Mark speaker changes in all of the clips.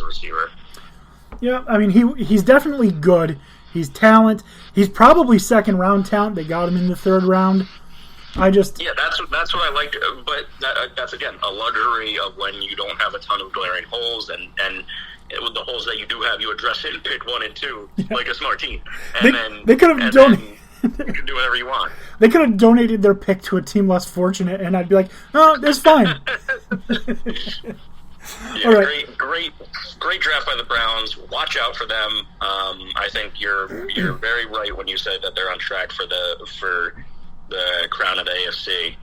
Speaker 1: a receiver.
Speaker 2: Yeah, I mean, he's definitely good. He's talent. He's probably second-round talent. They got him in the third round.
Speaker 1: That's what I like. But that's, again, a luxury of when you don't have a ton of glaring holes, and with the holes that you do have, you address it in pick 1 and 2, like a smart team.
Speaker 2: They could have donated.
Speaker 1: You can do whatever you want.
Speaker 2: They could have donated their pick to a team less fortunate, and I'd be like, "Oh, that's fine."
Speaker 1: Yeah, right. Great draft by the Browns. Watch out for them. I think you're very right when you said that they're on track for the crown of the AFC.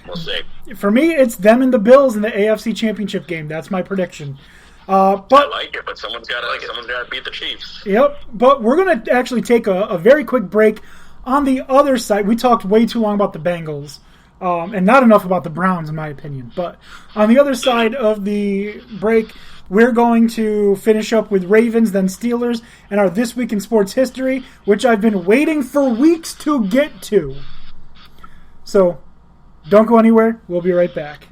Speaker 1: We'll see.
Speaker 2: For me, it's them and the Bills in the AFC Championship game. That's my prediction. But
Speaker 1: I like it, but someone's got to beat the Chiefs.
Speaker 2: Yep. But we're going to actually take a very quick break. On the other side, we talked way too long about the Bengals, and not enough about the Browns, in my opinion. But on the other side of the break, we're going to finish up with Ravens, then Steelers, and our This Week in Sports History, which I've been waiting for weeks to get to. So, don't go anywhere. We'll be right back.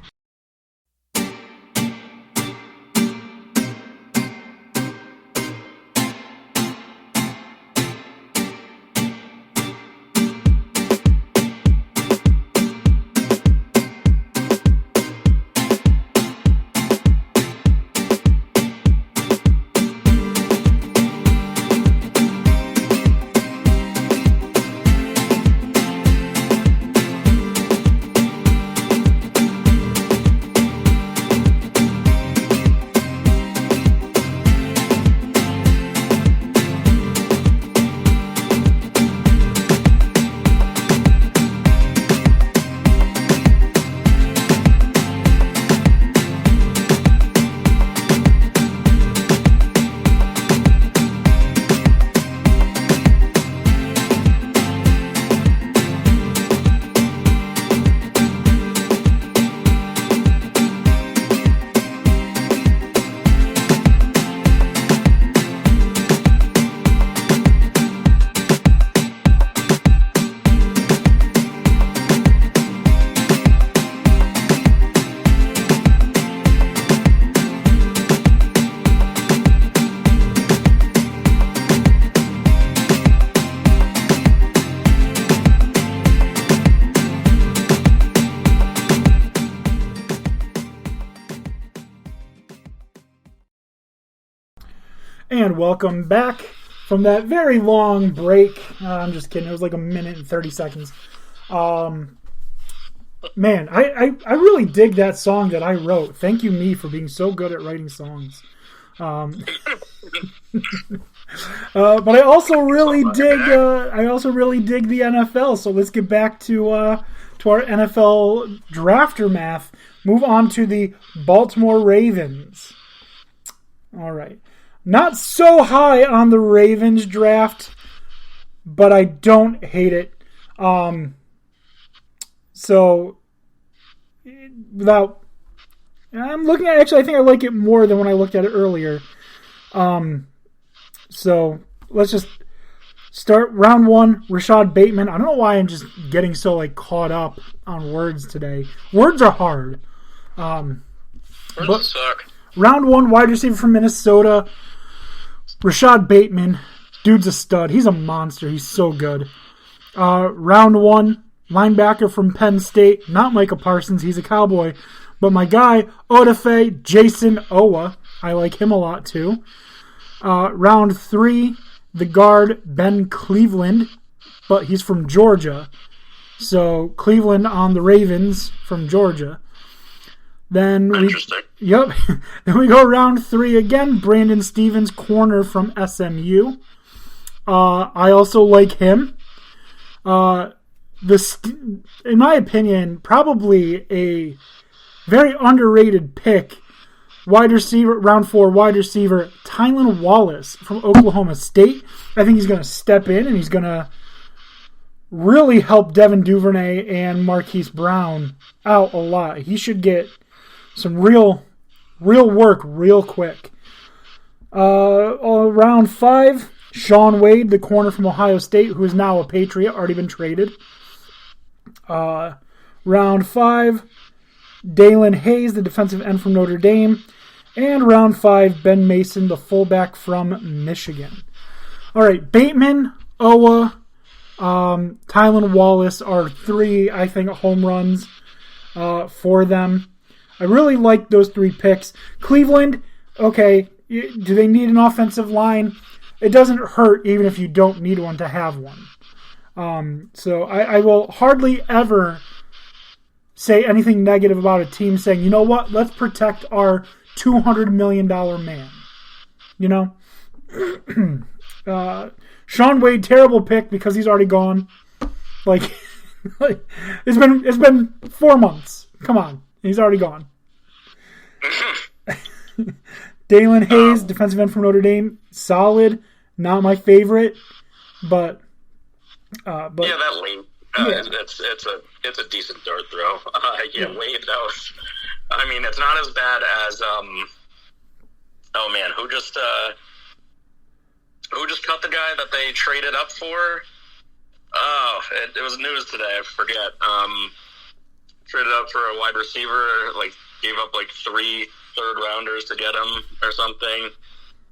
Speaker 2: And welcome back from that very long break. I'm just kidding. It was like a minute and 30 seconds. Man, I really dig that song that I wrote. Thank you, me, for being so good at writing songs. But I also really dig the NFL. So let's get back to our NFL Draftermath. Move on to the Baltimore Ravens. All right. Not so high on the Ravens draft, but I don't hate it. So, I'm looking at, actually, I think I like it more than when I looked at it earlier. So, let's just start round 1, Rashad Bateman. I don't know why I'm just getting so, caught up on words today. Words are hard.
Speaker 1: Words suck.
Speaker 2: Round 1, wide receiver from Minnesota. Rashad Bateman, dude's a stud. He's a monster. He's so good. Round 1, linebacker from Penn State. Not Micah Parsons. He's a Cowboy. But my guy, Odafe Jason Owa. I like him a lot, too. Round 3, the guard, Ben Cleveland. But he's from Georgia. So, Cleveland on the Ravens from Georgia. Then
Speaker 1: Interesting.
Speaker 2: Then we go round 3 again. Brandon Stevens, corner from SMU. I also like him. In my opinion, probably a very underrated pick. Wide receiver, round 4, wide receiver, Tylan Wallace from Oklahoma State. I think he's going to step in and he's going to really help Devin Duvernay and Marquise Brown out a lot. He should get some real work real quick. Round 5, Sean Wade, the corner from Ohio State, who is now a Patriot, already been traded. Round 5, Dalen Hayes, the defensive end from Notre Dame. And round 5, Ben Mason, the fullback from Michigan. All right, Bateman, Owa, Tylan Wallace are 3, I think, home runs for them. I really like those 3 picks. Cleveland, okay, do they need an offensive line? It doesn't hurt even if you don't need one to have one. So I will hardly ever say anything negative about a team saying, you know what, let's protect our $200 million man. You know? Sean Wade, terrible pick because he's already gone. Like it's been 4 months. Come on. He's already gone. Dalen Hayes, defensive end from Notre Dame, solid. Not my favorite, but
Speaker 1: yeah, that late.
Speaker 2: Yeah.
Speaker 1: It's a decent dart throw. Wade, that was. I mean, it's not as bad as oh man, who just cut the guy that they traded up for? Oh, it was news today. I forget. Traded up for a wide receiver, like gave up like 3 third-rounders to get him or something,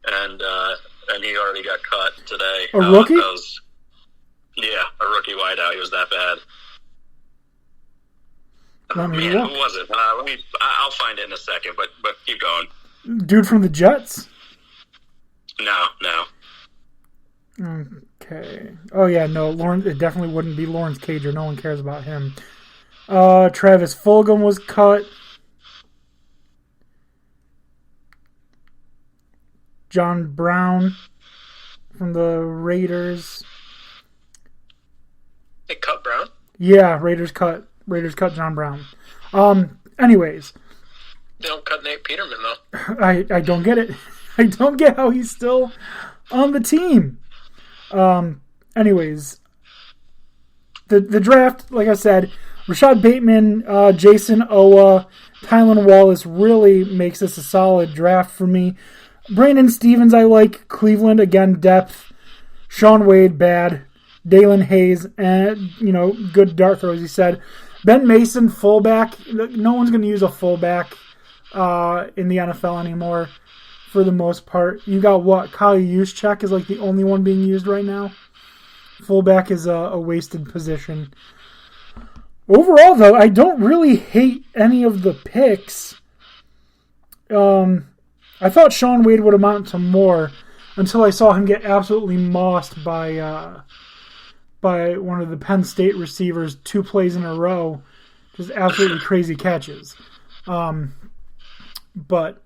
Speaker 1: and he already got cut today.
Speaker 2: A rookie?
Speaker 1: A rookie wideout. He was that bad.
Speaker 2: Who
Speaker 1: was it? I'll find it in a second, but keep going.
Speaker 2: Dude from the Jets?
Speaker 1: No.
Speaker 2: Okay. Oh yeah, no, Lawrence. It definitely wouldn't be Lawrence Cager. No one cares about him. Travis Fulgham was cut. John Brown from the Raiders.
Speaker 3: They cut Brown?
Speaker 2: Yeah, Raiders cut John Brown. Anyways.
Speaker 3: They don't cut Nate Peterman, though.
Speaker 2: I don't get it. I don't get how he's still on the team. Anyways. The draft, like I said, Rashad Bateman, Jason Owa, Tylan Wallace really makes this a solid draft for me. Brandon Stevens, I like. Cleveland, again, depth. Sean Wade, bad. Dalen Hayes, and good dart throw, as he said. Ben Mason, fullback. No one's going to use a fullback in the NFL anymore, for the most part. You got what? Kyle Juszczyk is like the only one being used right now. Fullback is a wasted position. Overall, though, I don't really hate any of the picks. I thought Sean Wade would amount to more until I saw him get absolutely mossed by one of the Penn State receivers 2 plays in a row. Just absolutely crazy catches. But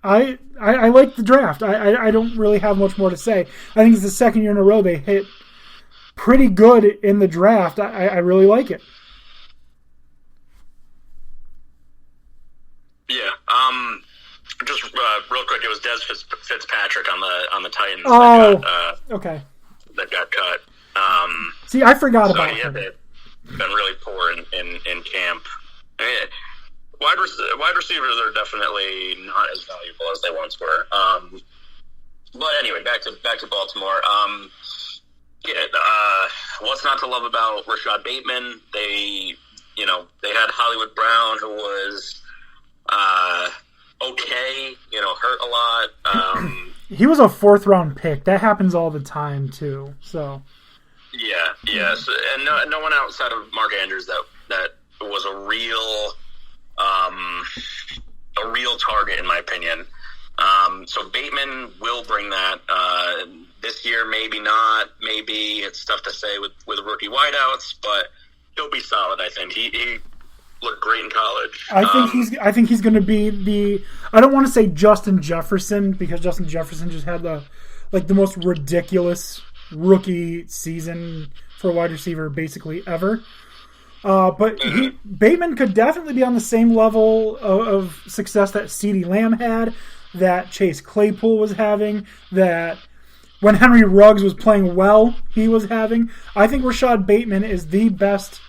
Speaker 2: I like the draft. I don't really have much more to say. I think it's the second year in a row they hit pretty good in the draft. I really like it.
Speaker 1: Yeah. Just real quick, it was Des Fitzpatrick on the Titans.
Speaker 2: Okay.
Speaker 1: That got cut.
Speaker 2: See, I forgot about him.
Speaker 1: They've been really poor in camp. Wide receivers are definitely not as valuable as they once were. But anyway, back to Baltimore. What's not to love about Rashad Bateman? They had Hollywood Brown, who was okay, hurt a lot.
Speaker 2: He was a 4th round pick. That happens all the time too. So
Speaker 1: yes, and no one outside of Mark Andrews that was a real target, in my opinion. So Bateman will bring that this year. Maybe not. Maybe it's tough to say with rookie wideouts, but he'll be solid. I think he looked great in college.
Speaker 2: I think he's going to be the. I don't want to say Justin Jefferson, because Justin Jefferson just had the most ridiculous rookie season for a wide receiver basically ever. But Bateman could definitely be on the same level of success that CeeDee Lamb had, that Chase Claypool was having, that when Henry Ruggs was playing well, he was having. I think Rashad Bateman is the best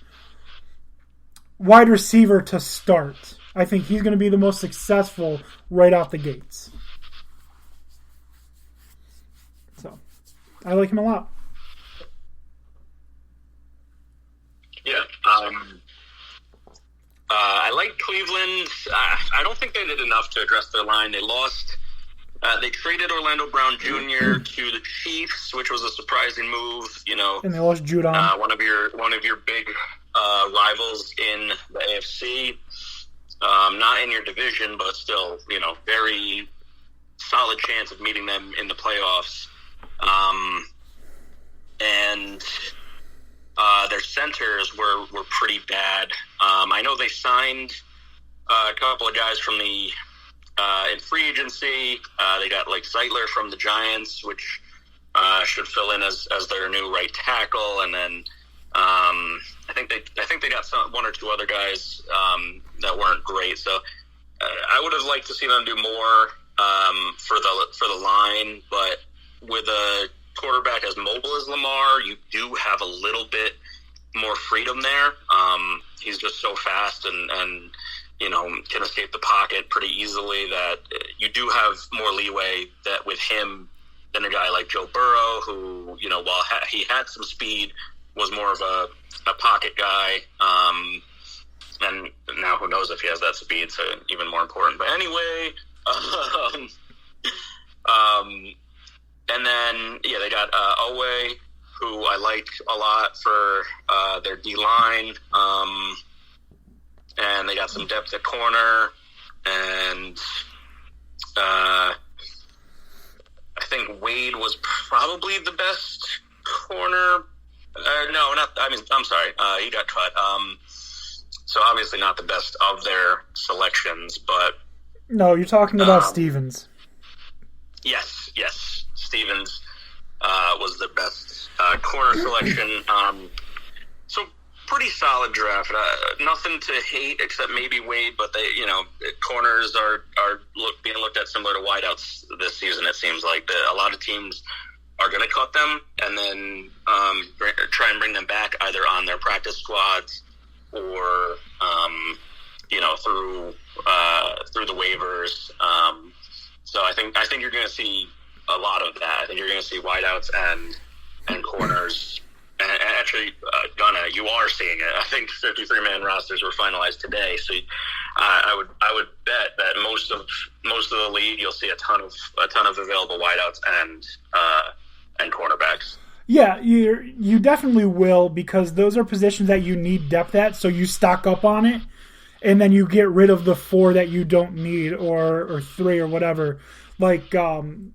Speaker 2: wide receiver to start. I think he's going to be the most successful right out the gates. So, I like him a lot.
Speaker 1: Yeah. I like Cleveland. I don't think they did enough to address their line. They lost. They traded Orlando Brown Jr. to the Chiefs, which was a surprising move.
Speaker 2: And they lost Judon,
Speaker 1: one of your big rivals in the AFC. Not in your division, but still, very solid chance of meeting them in the playoffs. And their centers were pretty bad. I know they signed a couple of guys from the in free agency. They got like Zeitler from the Giants, which should fill in as their new right tackle, and then I think they got one or two other guys that weren't great. So I would have liked to see them do more for the line, but with a quarterback as mobile as Lamar, you do have a little bit more freedom there. He's just so fast and can escape the pocket pretty easily that you do have more leeway that with him than a guy like Joe Burrow, who, while he had some speed, was more of a pocket guy. And now who knows if he has that speed, so even more important. But anyway, and then, they got Owe, who I like a lot for their D-line. And they got some depth at corner. And I think Wade was probably the best corner. I'm sorry. He got cut. So obviously not the best of their selections, but...
Speaker 2: No, you're talking about Stevens.
Speaker 1: Yes. Stevens was the best corner selection. So pretty solid draft. Nothing to hate except maybe Wade, but they, corners are being looked at similar to wideouts this season. It seems like a lot of teams are going to cut them and then try and bring them back either on their practice squads or through the waivers. So I think you're going to see a lot of that. I think you're going to see wideouts and corners. And actually, you are seeing it. I think 53-man rosters were finalized today. So I would bet that most of the league you'll see a ton of available wideouts and cornerbacks.
Speaker 2: Yeah, you definitely will, because those are positions that you need depth at, so you stock up on it, and then you get rid of the 4 that you don't need, or 3 or whatever. Like, in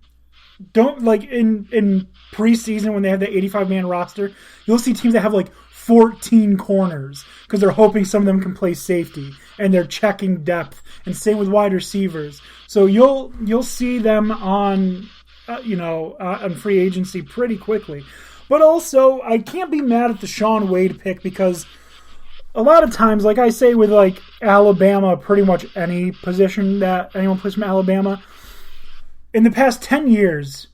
Speaker 2: preseason when they have the 85-man roster, you'll see teams that have like 14 corners because they're hoping some of them can play safety, and they're checking depth. And same with wide receivers. So you'll see them on free agency pretty quickly. But also, I can't be mad at the Shaun Wade pick, because a lot of times, like I say with like Alabama, pretty much any position that anyone plays from Alabama, in the past 10 years,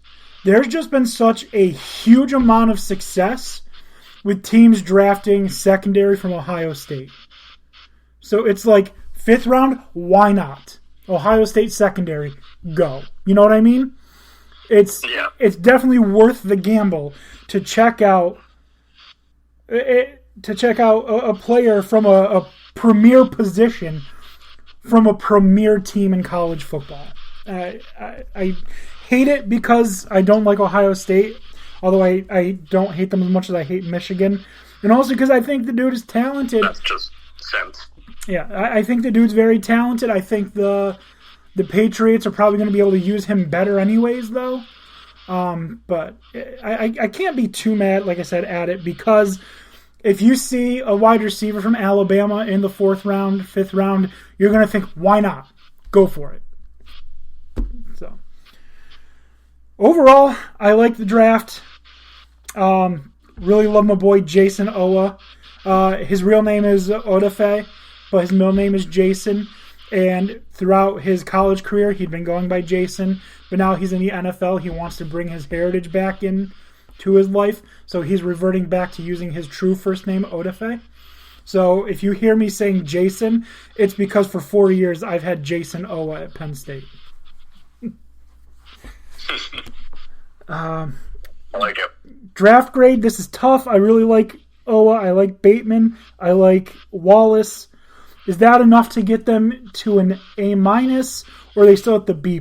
Speaker 2: there's just been such a huge amount of success with teams drafting secondary from Ohio State. So it's like, 5th round, why not? Ohio State secondary, go. You know what I mean? It's definitely worth the gamble to check out a player from a premier position from a premier team in college football. I hate it because I don't like Ohio State, although I don't hate them as much as I hate Michigan. And also because I think the dude is talented.
Speaker 1: That's just sense.
Speaker 2: Yeah, I think the dude's very talented. I think the Patriots are probably going to be able to use him better anyways, though. But I can't be too mad, like I said, at it, because if you see a wide receiver from Alabama in the 4th round, 5th round, you're going to think, why not? Go for it. So, overall, I like the draft. Really love my boy Jason Owa. His real name is Odafe, but his middle name is Jason. And throughout his college career, he'd been going by Jason. But now he's in the NFL. He wants to bring his heritage back into his life. So he's reverting back to using his true first name, Odafe. So if you hear me saying Jason, it's because for 4 years I've had Jason Owa at Penn State.
Speaker 1: I like it.
Speaker 2: Draft grade, this is tough. I really like Owa. I like Bateman. I like Wallace. Is that enough to get them to an A-, or are they still at the B+?